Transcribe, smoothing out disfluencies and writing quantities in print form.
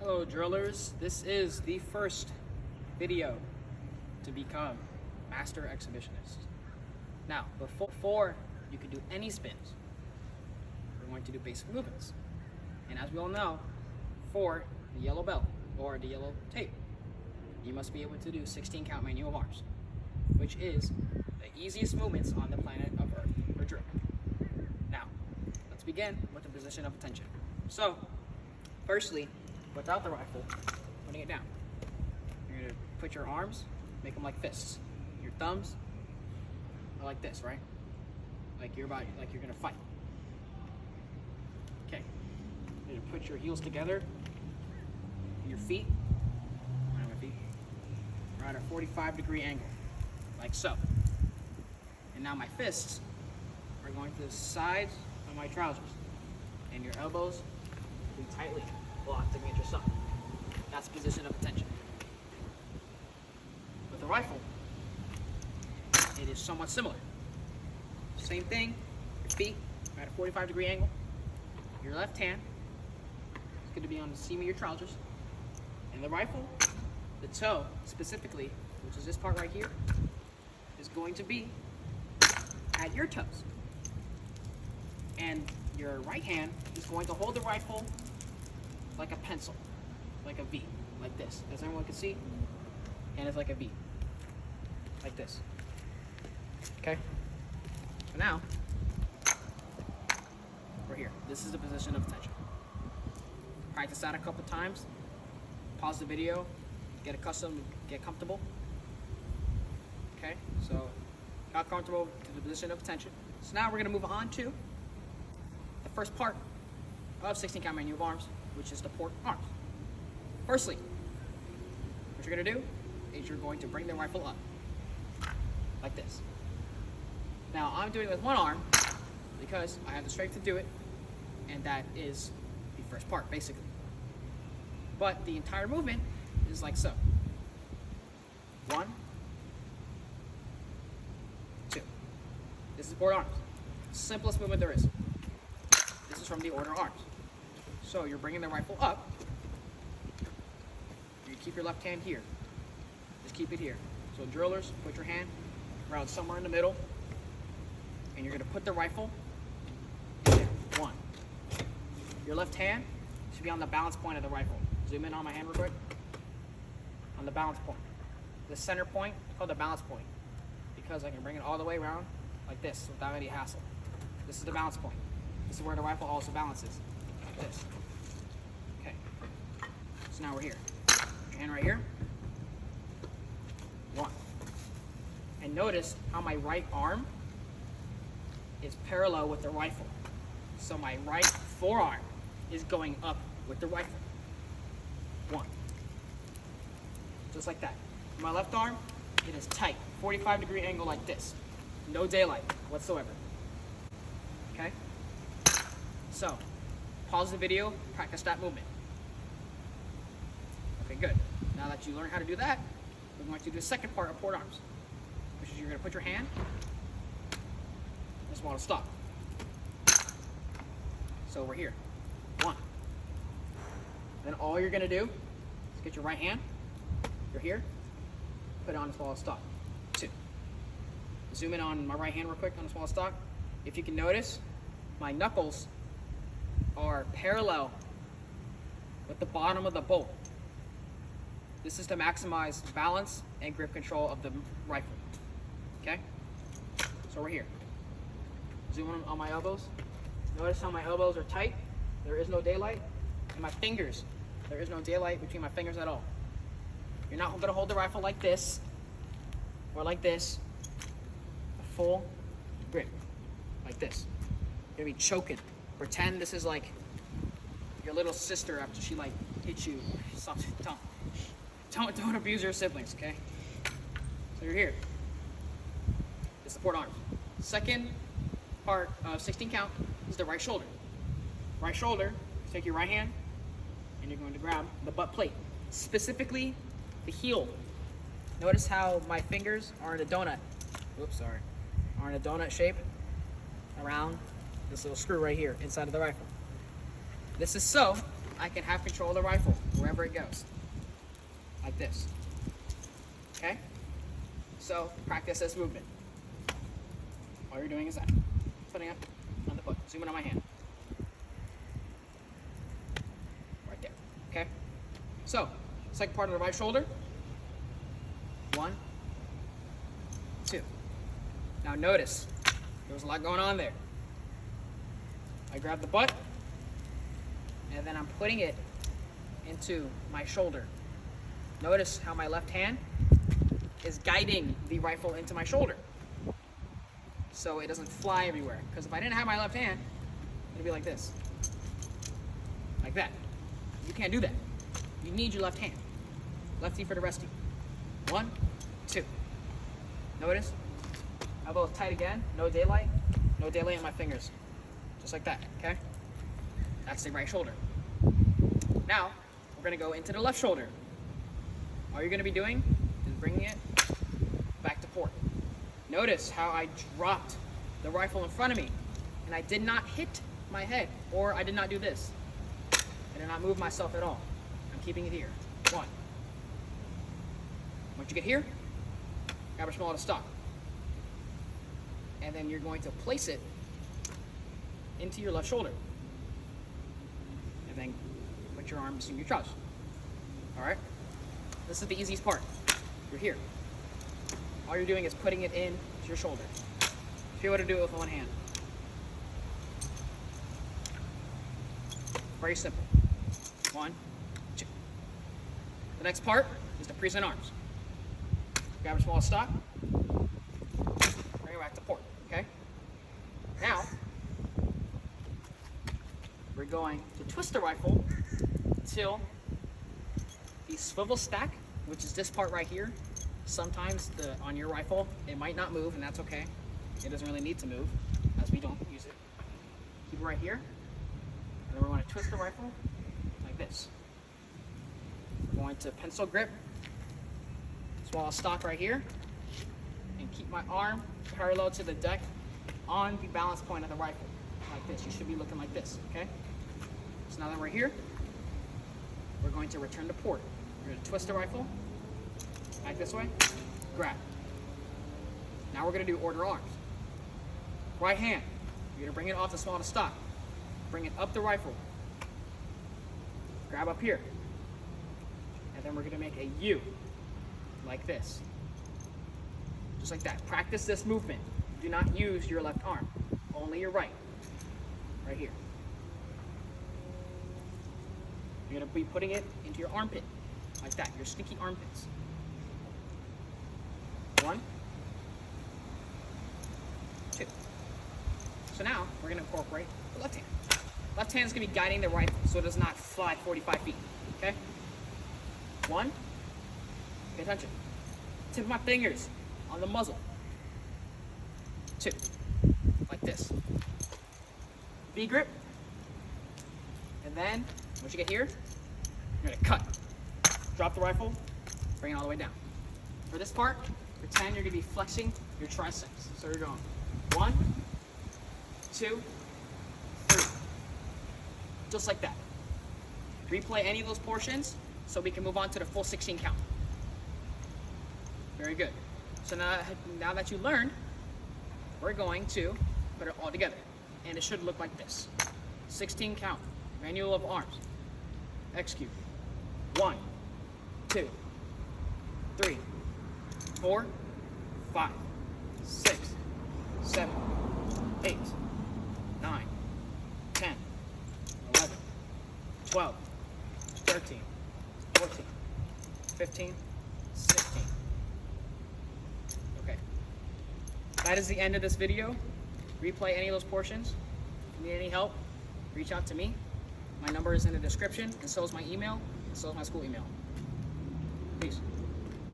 Hello drillers, this is the first video to become Master Exhibitionist. Now, before you can do any spins, we're going to do basic movements. And as we all know, for the yellow belt or the yellow tape, you must be able to do 16 count manual of arms, which is the easiest movements on the planet of Earth for drill. Now, let's begin with the position of attention. So, firstly, without the rifle, putting it down, you're going to put your arms, make them like fists. Your thumbs are like this, right? Like you're going to fight. Okay. You're going to put your heels together, your feet, right on my feet, are at a 45-degree angle, like so. And now my fists are going to the sides of my trousers, and your elbows will be tightly locked against yourself. That's position of attention. With a rifle, it is somewhat similar. Same thing, your feet are at a 45-degree angle. Your left hand is going to be on the seam of your trousers. And the rifle, the toe specifically, which is this part right here, is going to be at your toes. And your right hand is going to hold the rifle like a pencil, like a V, like this, as everyone can see. And it's like a V, like this. Okay? So now, we're here. This is the position of attention. Practice that a couple times. Pause the video, get accustomed, get comfortable. Okay? So, got comfortable to the position of attention. So now we're going to move on to the first part of 16 count manual of arms, which is the port arms. Firstly, what you're going to do is you're going to bring the rifle up, like this. Now, I'm doing it with one arm because I have the strength to do it, and that is the first part, basically. But the entire movement is like so. 1, 2. This is port arms. Simplest movement there is. This is from the order arms. So you're bringing the rifle up. You keep your left hand here. Just keep it here. So drillers, put your hand around somewhere in the middle, and you're going to put the rifle in there. 1. Your left hand should be on the balance point of the rifle. Zoom in on my hand real quick. On the balance point. The center point is called the balance point because I can bring it all the way around like this without any hassle. This is the balance point. This is where the rifle also balances. Like this. Okay. So now we're here. Your hand right here. 1. And notice how my right arm is parallel with the rifle. So my right forearm is going up with the rifle. 1. Just like that. My left arm, it is tight. 45-degree angle like this. No daylight whatsoever. Okay? So, pause the video, practice that movement. Okay, good. Now that you learn how to do that, we're going to do the second part of port arms, which is you're going to put your hand and just want to stop. So we're here. 1. Then all you're going to do is get your right hand, you're here, put it on the small stock. 2. Zoom in on my right hand real quick on the small stock. If you can notice, my knuckles are parallel with the bottom of the bolt. This is to maximize balance and grip control of the rifle. Okay? So we're here. Zoom in on my elbows. Notice how my elbows are tight. There is no daylight. And my fingers, there is no daylight between my fingers at all. You're not going to hold the rifle like this or like this. A full grip. Like this. You're going to be choking. Pretend this is like your little sister after she like hits you. Something. Don't abuse your siblings, okay? So you're here. It's the port arms. Second part of 16 count is the right shoulder. Right shoulder, take your right hand and you're going to grab the butt plate. Specifically, the heel. Notice how my fingers are in a donut. Whoops, sorry. Are in a donut shape around this little screw right here inside of the rifle. This is so I can have control of the rifle wherever it goes. Like this. Okay? So practice this movement. All you're doing is that. Putting it on the foot. Zoom in on my hand. Right there. Okay? So, second part of the right shoulder. 1, 2. Now notice, there's a lot going on there. I grab the butt, and then I'm putting it into my shoulder. Notice how my left hand is guiding the rifle into my shoulder, so it doesn't fly everywhere. Because if I didn't have my left hand, it'd be like this. Like that. You can't do that. You need your left hand. Lefty for the resty. 1, 2. Notice, elbow tight again, no daylight in my fingers. Just like that, okay? That's the right shoulder. Now, we're gonna go into the left shoulder. All you're gonna be doing is bringing it back to port. Notice how I dropped the rifle in front of me, and I did not hit my head, or I did not do this. I did not move myself at all. I'm keeping it here. 1. Once you get here, grab a small to stock. And then you're going to place it into your left shoulder. And then put your arms in your trousers. Alright? This is the easiest part. You're here. All you're doing is putting it in to your shoulder. If you were to do it with one hand. Very simple. 1, 2. The next part is the present arms. Grab a small stock, bring it back to port, okay? Now, we're going to twist the rifle until the swivel stack, which is this part right here. Sometimes on your rifle, it might not move, and that's okay. It doesn't really need to move, as we don't use it. Keep it right here, and then we're going to twist the rifle like this. We're going to pencil grip. Small stock right here, and keep my arm parallel to the deck on the balance point of the rifle, like this. You should be looking like this, okay? So now that we're here, we're going to return to port. We're going to twist the rifle, back this way, grab. Now we're going to do order arms. Right hand, you're going to bring it off the small to stock. Bring it up the rifle. Grab up here. And then we're going to make a U. Like this. Just like that. Practice this movement. Do not use your left arm. Only your right. Right here. You're going to be putting it into your armpit. Like that. Your sticky armpits. 1, 2. So now, we're going to incorporate the left hand. Left hand is going to be guiding the rifle so it does not fly 45 feet. Okay? 1. Pay attention. Tip of my fingers on the muzzle. 2. Like this. V grip. And then, once you get here, you're going to cut. Drop the rifle, bring it all the way down. For this part, pretend you're going to be flexing your triceps. So you're going 1, 2, 3. Just like that. Replay any of those portions so we can move on to the full 16 count. Very good. So now that you learned, we're going to put it all together. And it should look like this. 16 count. Manual of arms. Execute. 1, 2, 3, 4, 5, 6, 7, 8, 9, 10, 11, 12, 13, 14, 15, 16. Okay. That is the end of this video. Replay any of those portions. If you need any help, reach out to me. My number is in the description, and so is my email, and so is my school email. Peace.